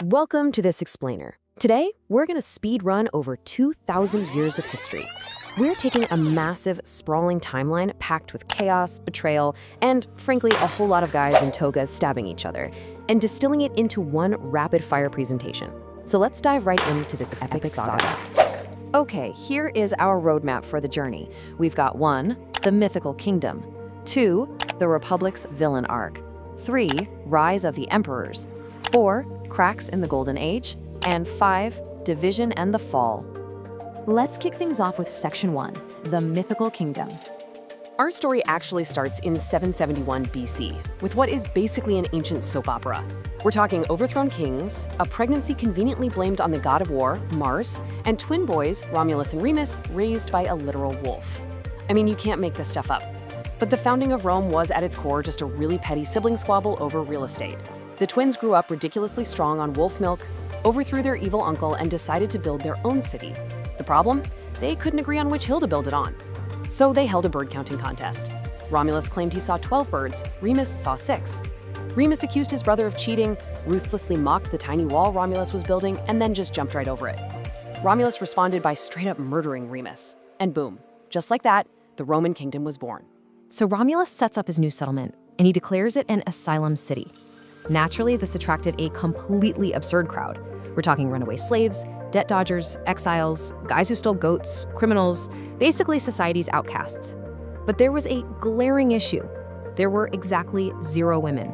Welcome to this explainer. Today, we're going to speed run over 2,000 years of history. We're taking a massive, sprawling timeline packed with chaos, betrayal, and frankly, a whole lot of guys in togas stabbing each other, and distilling it into one rapid-fire presentation. So let's dive right into this epic saga. Okay, here is our roadmap for the journey. We've got 1, the mythical kingdom; 2, the Republic's villain arc; 3, rise of the emperors; 4, cracks in the Golden Age; and 5, division and the fall. Let's kick things off with Section 1, the mythical kingdom. Our story actually starts in 771 BC, with what is basically an ancient soap opera. We're talking overthrown kings, a pregnancy conveniently blamed on the god of war, Mars, and twin boys, Romulus and Remus, raised by a literal wolf. I mean, you can't make this stuff up. But the founding of Rome was at its core just a really petty sibling squabble over real estate. The twins grew up ridiculously strong on wolf milk, overthrew their evil uncle, and decided to build their own city. The problem? They couldn't agree on which hill to build it on. So they held a bird counting contest. Romulus claimed he saw 12 birds, Remus saw 6. Remus accused his brother of cheating, ruthlessly mocked the tiny wall Romulus was building, and then just jumped right over it. Romulus responded by straight up murdering Remus. And boom, just like that, the Roman kingdom was born. So Romulus sets up his new settlement, and he declares it an asylum city. Naturally, this attracted a completely absurd crowd. We're talking runaway slaves, debt dodgers, exiles, guys who stole goats, criminals, basically society's outcasts. But there was a glaring issue. There were exactly 0 women.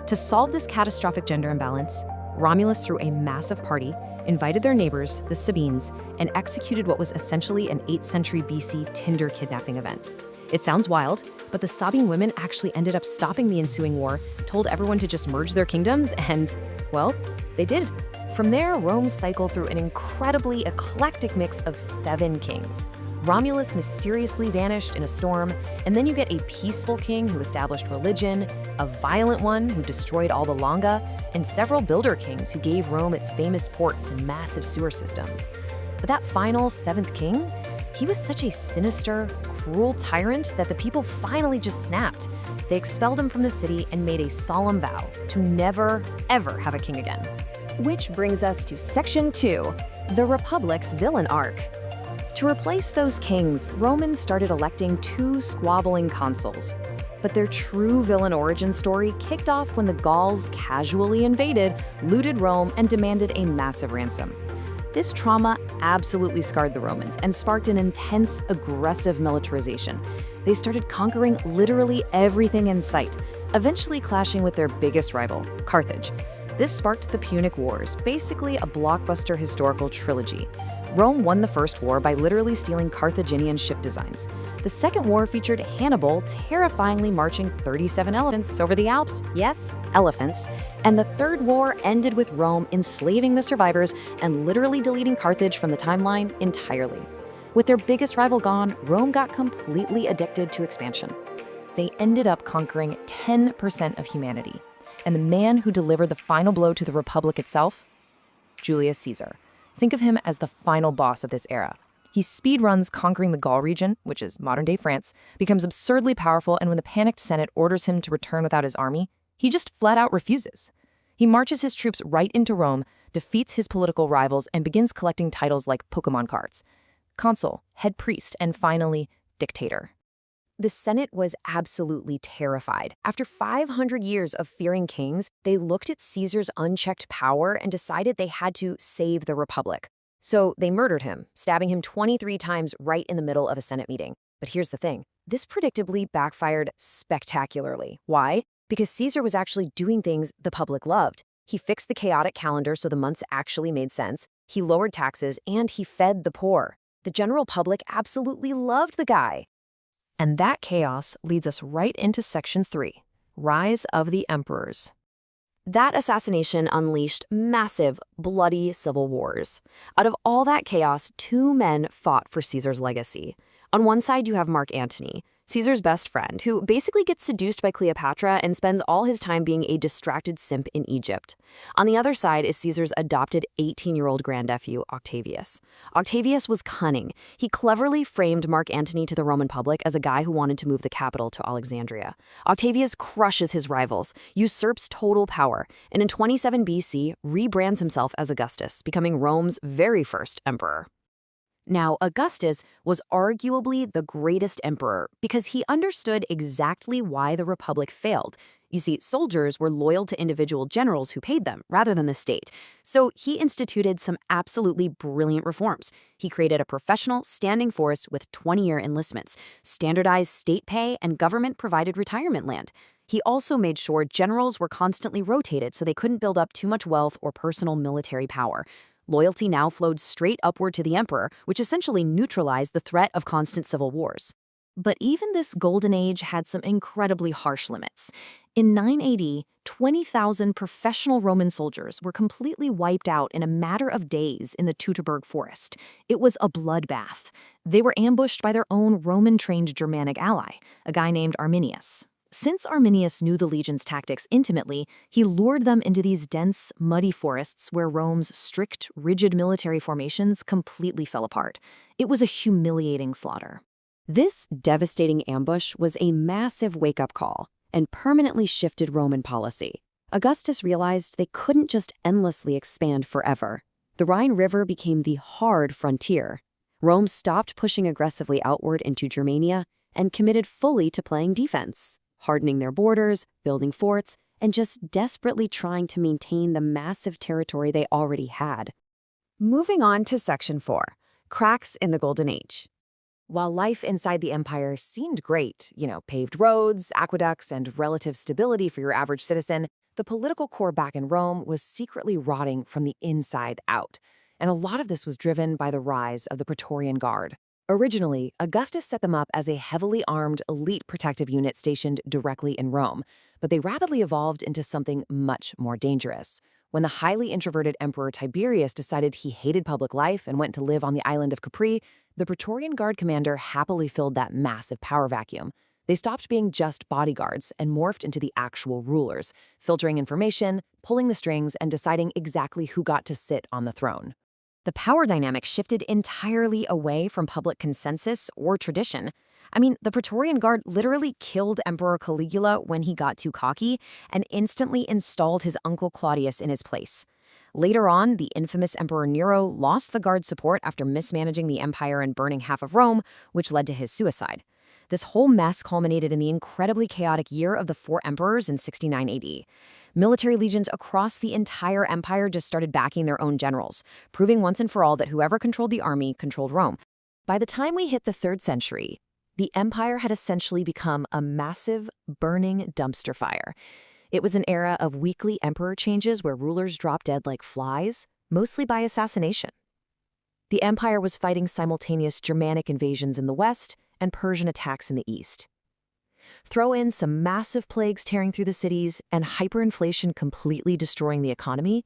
To solve this catastrophic gender imbalance, Romulus threw a massive party, invited their neighbors, the Sabines, and executed what was essentially an 8th century BC Tinder kidnapping event. It sounds wild, but the Sabine women actually ended up stopping the ensuing war, told everyone to just merge their kingdoms, and, well, they did. From there, Rome cycled through an incredibly eclectic mix of 7 kings. Romulus mysteriously vanished in a storm, and then you get a peaceful king who established religion, a violent one who destroyed all the Longa, and several builder kings who gave Rome its famous ports and massive sewer systems. But that final 7th king, he was such a sinister, cruel tyrant that the people finally just snapped. They expelled him from the city and made a solemn vow to never, ever have a king again. Which brings us to Section 2, the Republic's villain arc. To replace those kings, Romans started electing 2 squabbling consuls. But their true villain origin story kicked off when the Gauls casually invaded, looted Rome, and demanded a massive ransom. This trauma absolutely scarred the Romans and sparked an intense, aggressive militarization. They started conquering literally everything in sight, eventually clashing with their biggest rival, Carthage. This sparked the Punic Wars, basically a blockbuster historical trilogy. Rome won the first war by literally stealing Carthaginian ship designs. The second war featured Hannibal terrifyingly marching 37 elephants over the Alps, yes, elephants. And the third war ended with Rome enslaving the survivors and literally deleting Carthage from the timeline entirely. With their biggest rival gone, Rome got completely addicted to expansion. They ended up conquering 10% of humanity. And the man who delivered the final blow to the Republic itself? Julius Caesar. Think of him as the final boss of this era. He speedruns conquering the Gaul region, which is modern-day France, becomes absurdly powerful, and when the panicked Senate orders him to return without his army, he just flat-out refuses. He marches his troops right into Rome, defeats his political rivals, and begins collecting titles like Pokemon cards. Consul, head priest, and finally, dictator. The Senate was absolutely terrified. After 500 years of fearing kings, they looked at Caesar's unchecked power and decided they had to save the Republic. So they murdered him, stabbing him 23 times right in the middle of a Senate meeting. But here's the thing. This predictably backfired spectacularly. Why? Because Caesar was actually doing things the public loved. He fixed the chaotic calendar so the months actually made sense, he lowered taxes, and he fed the poor. The general public absolutely loved the guy. And that chaos leads us right into Section 3, Rise of the Emperors. That assassination unleashed massive, bloody civil wars. Out of all that chaos, 2 men fought for Caesar's legacy. On one side, you have Mark Antony, Caesar's best friend, who basically gets seduced by Cleopatra and spends all his time being a distracted simp in Egypt. On the other side is Caesar's adopted 18-year-old grandnephew, Octavius. Octavius was cunning. He cleverly framed Mark Antony to the Roman public as a guy who wanted to move the capital to Alexandria. Octavius crushes his rivals, usurps total power, and in 27 BC rebrands himself as Augustus, becoming Rome's very first emperor. Now, Augustus was arguably the greatest emperor because he understood exactly why the Republic failed. You see, soldiers were loyal to individual generals who paid them, rather than the state. So he instituted some absolutely brilliant reforms. He created a professional, standing force with 20-year enlistments, standardized state pay, and government-provided retirement land. He also made sure generals were constantly rotated so they couldn't build up too much wealth or personal military power. Loyalty now flowed straight upward to the emperor, which essentially neutralized the threat of constant civil wars. But even this golden age had some incredibly harsh limits. In 9 AD, 20,000 professional Roman soldiers were completely wiped out in a matter of days in the Teutoburg forest. It was a bloodbath. They were ambushed by their own Roman-trained Germanic ally, a guy named Arminius. Since Arminius knew the legion's tactics intimately, he lured them into these dense, muddy forests where Rome's strict, rigid military formations completely fell apart. It was a humiliating slaughter. This devastating ambush was a massive wake-up call and permanently shifted Roman policy. Augustus realized they couldn't just endlessly expand forever. The Rhine River became the hard frontier. Rome stopped pushing aggressively outward into Germania and committed fully to playing defense, hardening their borders, building forts, and just desperately trying to maintain the massive territory they already had. Moving on to Section 4, Cracks in the Golden Age. While life inside the empire seemed great, paved roads, aqueducts, and relative stability for your average citizen, the political core back in Rome was secretly rotting from the inside out. And a lot of this was driven by the rise of the Praetorian Guard. Originally, Augustus set them up as a heavily armed, elite protective unit stationed directly in Rome, but they rapidly evolved into something much more dangerous. When the highly introverted Emperor Tiberius decided he hated public life and went to live on the island of Capri, the Praetorian Guard commander happily filled that massive power vacuum. They stopped being just bodyguards and morphed into the actual rulers, filtering information, pulling the strings, and deciding exactly who got to sit on the throne. The power dynamic shifted entirely away from public consensus or tradition. The Praetorian Guard literally killed Emperor Caligula when he got too cocky and instantly installed his uncle Claudius in his place. Later on, the infamous Emperor Nero lost the Guard's support after mismanaging the empire and burning half of Rome, which led to his suicide. This whole mess culminated in the incredibly chaotic year of the Four Emperors in 69 AD. Military legions across the entire empire just started backing their own generals, proving once and for all that whoever controlled the army controlled Rome. By the time we hit the 3rd century, the empire had essentially become a massive, burning dumpster fire. It was an era of weekly emperor changes where rulers dropped dead like flies, mostly by assassination. The empire was fighting simultaneous Germanic invasions in the west and Persian attacks in the east. Throw in some massive plagues tearing through the cities and hyperinflation completely destroying the economy,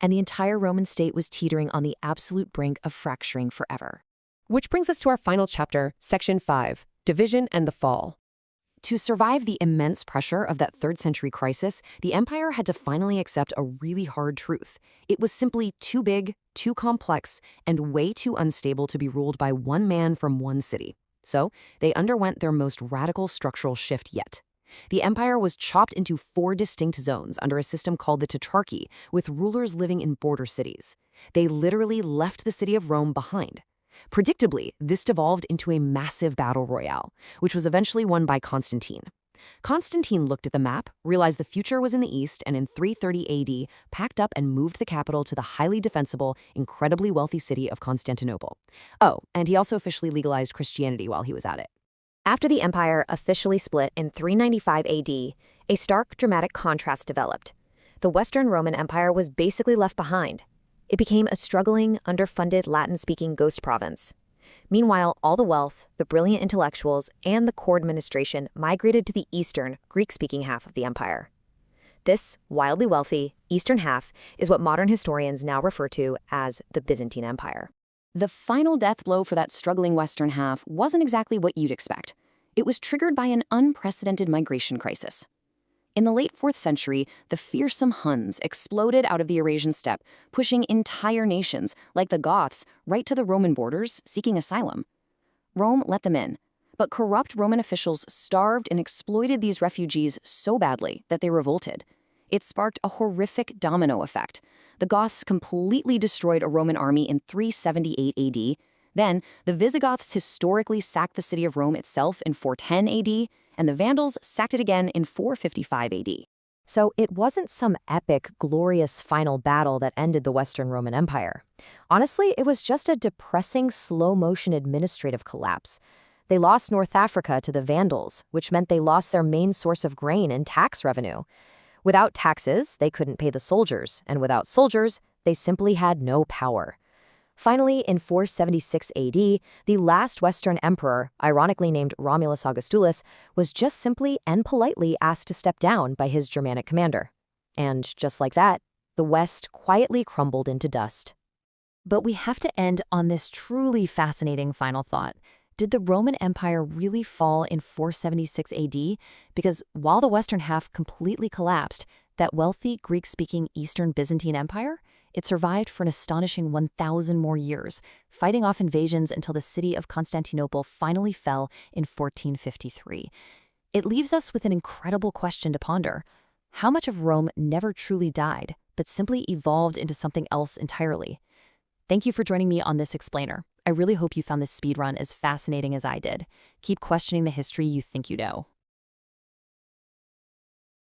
and the entire Roman state was teetering on the absolute brink of fracturing forever. Which brings us to our final chapter, Section 5, Division and the Fall. To survive the immense pressure of that 3rd century crisis, the empire had to finally accept a really hard truth. It was simply too big, too complex, and way too unstable to be ruled by one man from one city. So they underwent their most radical structural shift yet. The empire was chopped into 4 distinct zones under a system called the Tetrarchy, with rulers living in border cities. They literally left the city of Rome behind. Predictably, this devolved into a massive battle royale, which was eventually won by Constantine. Constantine looked at the map, realized the future was in the east, and in 330 AD, packed up and moved the capital to the highly defensible, incredibly wealthy city of Constantinople. Oh, and he also officially legalized Christianity while he was at it. After the empire officially split in 395 AD, a stark, dramatic contrast developed. The Western Roman Empire was basically left behind. It became a struggling, underfunded Latin-speaking ghost province. Meanwhile, all the wealth, the brilliant intellectuals, and the core administration migrated to the eastern, Greek-speaking half of the empire. This wildly wealthy, eastern half is what modern historians now refer to as the Byzantine Empire. The final death blow for that struggling western half wasn't exactly what you'd expect. It was triggered by an unprecedented migration crisis. In the late 4th century, the fearsome Huns exploded out of the Eurasian steppe, pushing entire nations, like the Goths, right to the Roman borders, seeking asylum. Rome let them in, but corrupt Roman officials starved and exploited these refugees so badly that they revolted. It sparked a horrific domino effect. The Goths completely destroyed a Roman army in 378 AD. Then, the Visigoths historically sacked the city of Rome itself in 410 AD, and the Vandals sacked it again in 455 AD. So it wasn't some epic, glorious final battle that ended the Western Roman Empire. Honestly, it was just a depressing, slow-motion administrative collapse. They lost North Africa to the Vandals, which meant they lost their main source of grain and tax revenue. Without taxes, they couldn't pay the soldiers, and without soldiers, they simply had no power. Finally, in 476 AD, the last Western emperor, ironically named Romulus Augustulus, was just simply and politely asked to step down by his Germanic commander. And just like that, the West quietly crumbled into dust. But we have to end on this truly fascinating final thought. Did the Roman Empire really fall in 476 AD? Because while the western half completely collapsed, that wealthy Greek-speaking Eastern Byzantine Empire, it survived for an astonishing 1,000 more years, fighting off invasions until the city of Constantinople finally fell in 1453. It leaves us with an incredible question to ponder. How much of Rome never truly died, but simply evolved into something else entirely? Thank you for joining me on this explainer. I really hope you found this speedrun as fascinating as I did. Keep questioning the history you think you know.